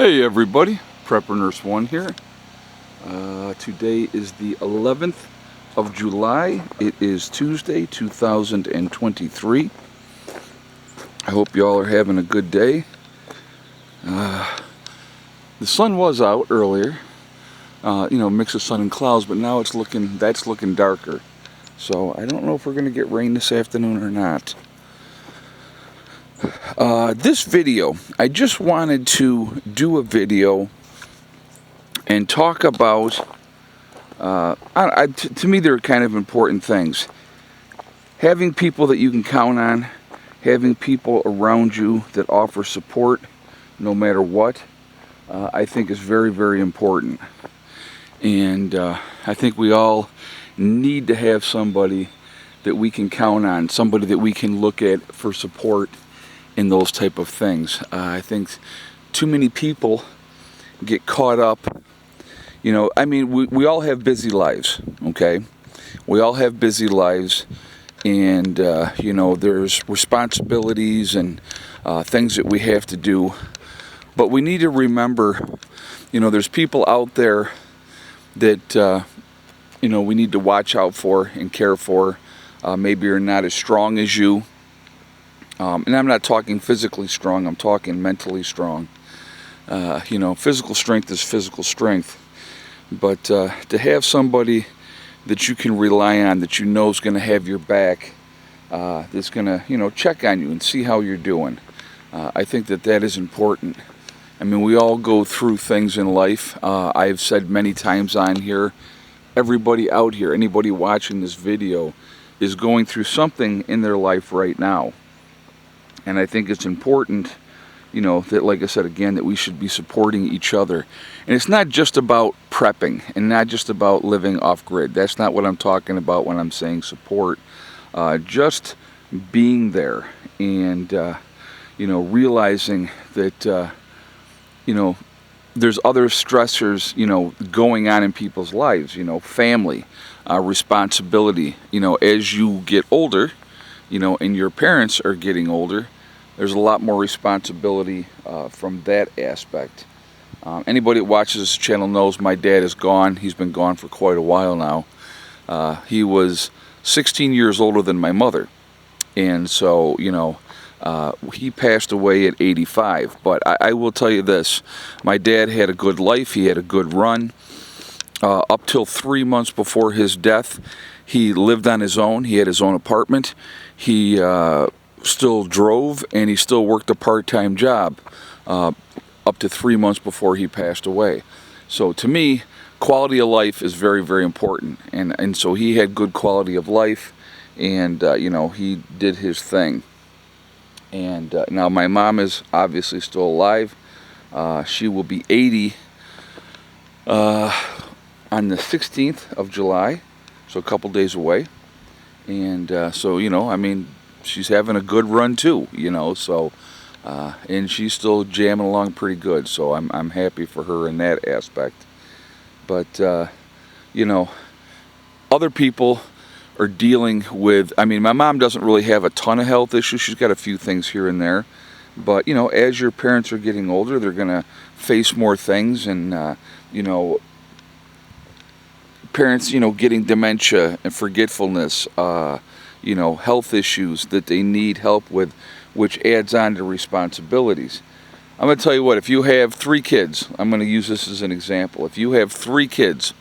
Hey everybody, Prepper Nurse 1 here. Today is the 11th of July. It is Tuesday, 2023. I hope y'all are having a good day. The sun was out earlier, mix of sun and clouds, but now that's looking darker. So I don't know if we're going to get rain this afternoon or not. This video, I just wanted to do a video and talk about, to me they're kind of important things. Having people that you can count on, having people around you that offer support no matter what, I think is very, very important. And I think we all need to have somebody that we can count on, somebody that we can look at for support in those type of things. I think too many people get caught up. We all have busy lives, okay? We all have busy lives, and there's responsibilities and things that we have to do. But we need to remember, there's people out there that we need to watch out for and care for. Maybe are not as strong as you. And I'm not talking physically strong, I'm talking mentally strong. Physical strength is physical strength. But to have somebody that you can rely on, that you know is going to have your back, that's going to, check on you and see how you're doing. I think that is important. I mean, we all go through things in life. I've said many times on here, everybody out here, anybody watching this video, is going through something in their life right now. And I think it's important, that, like I said again, that we should be supporting each other. And it's not just about prepping and not just about living off grid. That's not what I'm talking about when I'm saying support. Just being there and, realizing that, there's other stressors, going on in people's lives, family, responsibility, as you get older, and your parents are getting older, there's a lot more responsibility from that aspect. Anybody that watches this channel knows my dad is gone. He's been gone for quite a while now. He was 16 years older than my mother. And so, he passed away at 85. But I will tell you this, my dad had a good life. He had a good run. Up till 3 months before his death, he lived on his own. He had his own apartment. He still drove, and he still worked a part-time job up to 3 months before he passed away. So to me, quality of life is very, very important. And so he had good quality of life, and he did his thing. And now my mom is obviously still alive. She will be 80 on the 16th of July, so a couple days away. And she's having a good run too, so, and she's still jamming along pretty good, so I'm happy for her in that aspect. But, other people are dealing with, my mom doesn't really have a ton of health issues. She's got a few things here and there. But, as your parents are getting older, they're going to face more things, and, parents, getting dementia and forgetfulness, health issues that they need help with, which adds on to responsibilities. I'm going to tell you what, if you have 3 kids, I'm going to use this as an example. If you have 3 kids,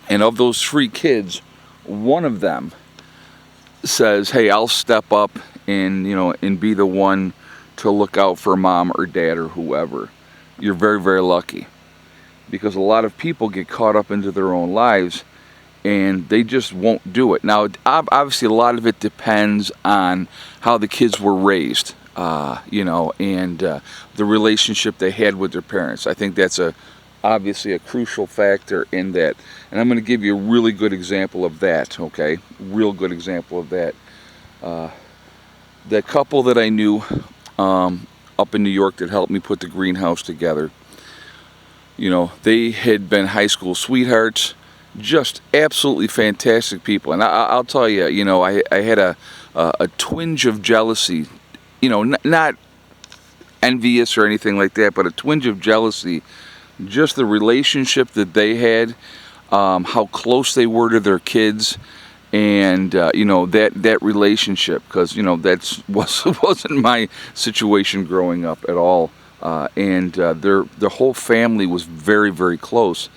and of those 3 kids, one of them says, hey, I'll step up and, and be the one to look out for mom or dad or whoever, you're very, very lucky. Because a lot of people get caught up into their own lives and they just won't do it. Now, obviously, a lot of it depends on how the kids were raised, and the relationship they had with their parents. I think that's obviously a crucial factor in that. And I'm going to give you a really good example of that, okay? Real good example of that. That couple that I knew up in New York that helped me put the greenhouse together, they had been high school sweethearts, just absolutely fantastic people. And I'll tell you, I had a twinge of jealousy, not envious or anything like that, but a twinge of jealousy. Just the relationship that they had, how close they were to their kids, and that relationship, because wasn't my situation growing up at all, and their whole family was very, very close,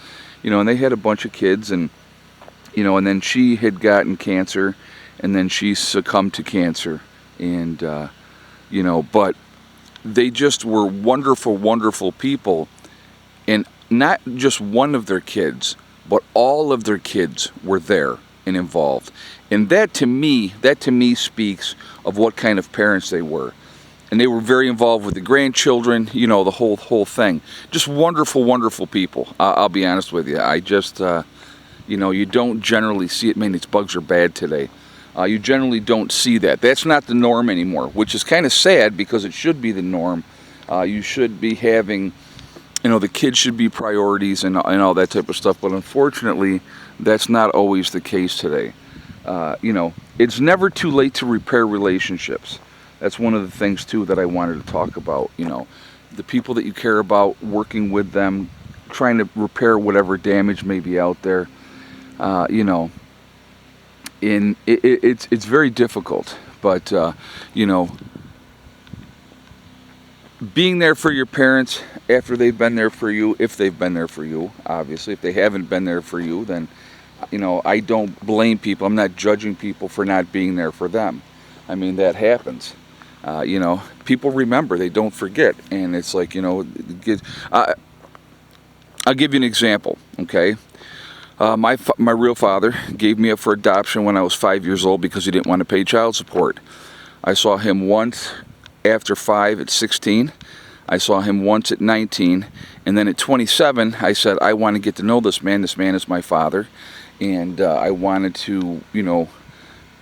and they had a bunch of kids, and and then she had gotten cancer, and then she succumbed to cancer, and but they just were wonderful, wonderful people. And not just one of their kids, but all of their kids were there and involved. And that to me speaks of what kind of parents they were. And they were very involved with the grandchildren, the whole thing. Just wonderful, wonderful people. I'll be honest with you. I just, you don't generally see it. Man, these bugs are bad today. You generally don't see that. That's not the norm anymore, which is kind of sad, because it should be the norm. You should be having, the kids should be priorities and all that type of stuff. But unfortunately, that's not always the case today. It's never too late to repair relationships. That's one of the things, too, that I wanted to talk about. The people that you care about, working with them, trying to repair whatever damage may be out there. It's very difficult, but being there for your parents after they've been there for you, if they've been there for you, obviously. If they haven't been there for you, then I don't blame people. I'm not judging people for not being there for them. I mean, that happens. People remember, they don't forget, and it's like, I'll give you an example, okay? My real father gave me up for adoption when I was 5 years old because he didn't want to pay child support. I saw him once after 5 at 16. I saw him once at 19. And then at 27, I said, I want to get to know this man. This man is my father. And I wanted to,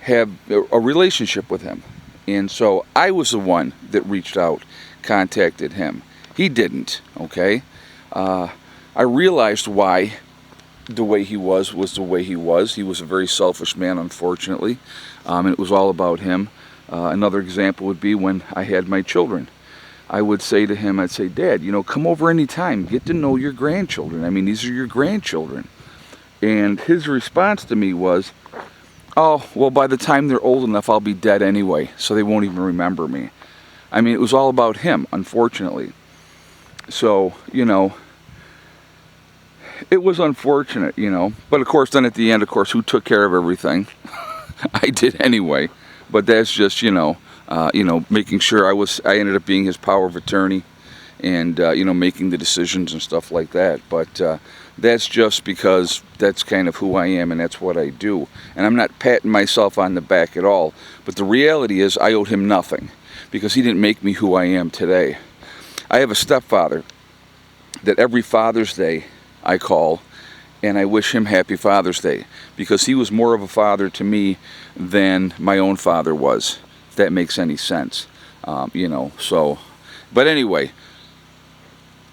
have a relationship with him. And so I was the one that reached out, contacted him. He didn't, okay? I realized why the way he was the way he was. He was a very selfish man, unfortunately, and it was all about him. Another example would be when I had my children. I would say to him, I'd say, Dad, come over anytime, get to know your grandchildren. I mean, these are your grandchildren. And his response to me was, oh, well, by the time they're old enough, I'll be dead anyway, so they won't even remember me. I mean, it was all about him, unfortunately. So, it was unfortunate, But of course, then at the end, who took care of everything? I did anyway. But that's just, making sure I ended up being his power of attorney, and making the decisions and stuff like that. But that's just because that's kind of who I am, and that's what I do. And I'm not patting myself on the back at all. But the reality is, I owed him nothing, because he didn't make me who I am today. I have a stepfather that every Father's Day I call, and I wish him happy Father's Day, because he was more of a father to me than my own father was, if that makes any sense. So, but anyway,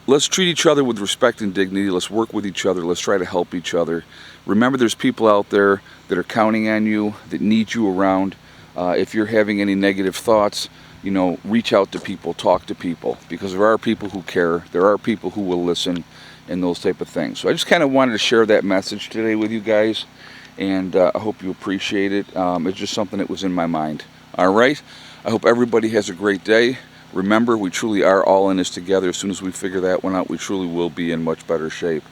let's treat each other with respect and dignity. Let's work with each other. Let's try to help each other. Remember, there's people out there that are counting on you, that need you around. If you're having any negative thoughts, reach out to people, talk to people, because there are people who care. There are people who will listen, and those type of things. So I just kind of wanted to share that message today with you guys, and I hope you appreciate it. It's just something that was in my mind. All right? I hope everybody has a great day. Remember, we truly are all in this together. As soon as we figure that one out, we truly will be in much better shape.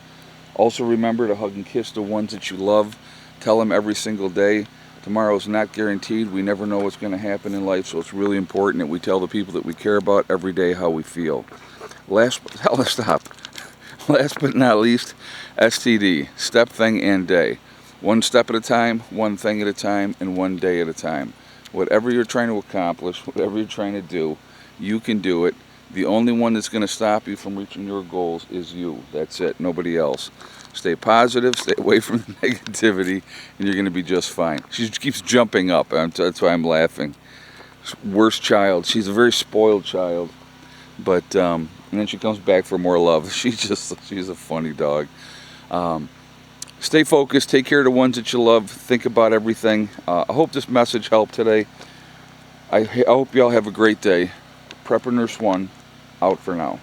Also remember to hug and kiss the ones that you love. Tell them every single day. Tomorrow is not guaranteed. We never know what's going to happen in life, so it's really important that we tell the people that we care about every day how we feel. Last but not least, STD, step, thing, and day. One step at a time, one thing at a time, and one day at a time. Whatever you're trying to accomplish, whatever you're trying to do, you can do it. The only one that's going to stop you from reaching your goals is you. That's it, nobody else. Stay positive, stay away from the negativity, and you're going to be just fine. She keeps jumping up, that's why I'm laughing. Worst child. She's a very spoiled child, but and then she comes back for more love. She's a funny dog. Stay focused, take care of the ones that you love, think about everything. I hope this message helped today. I hope y'all have a great day. Prepper Nurse 1, out for now.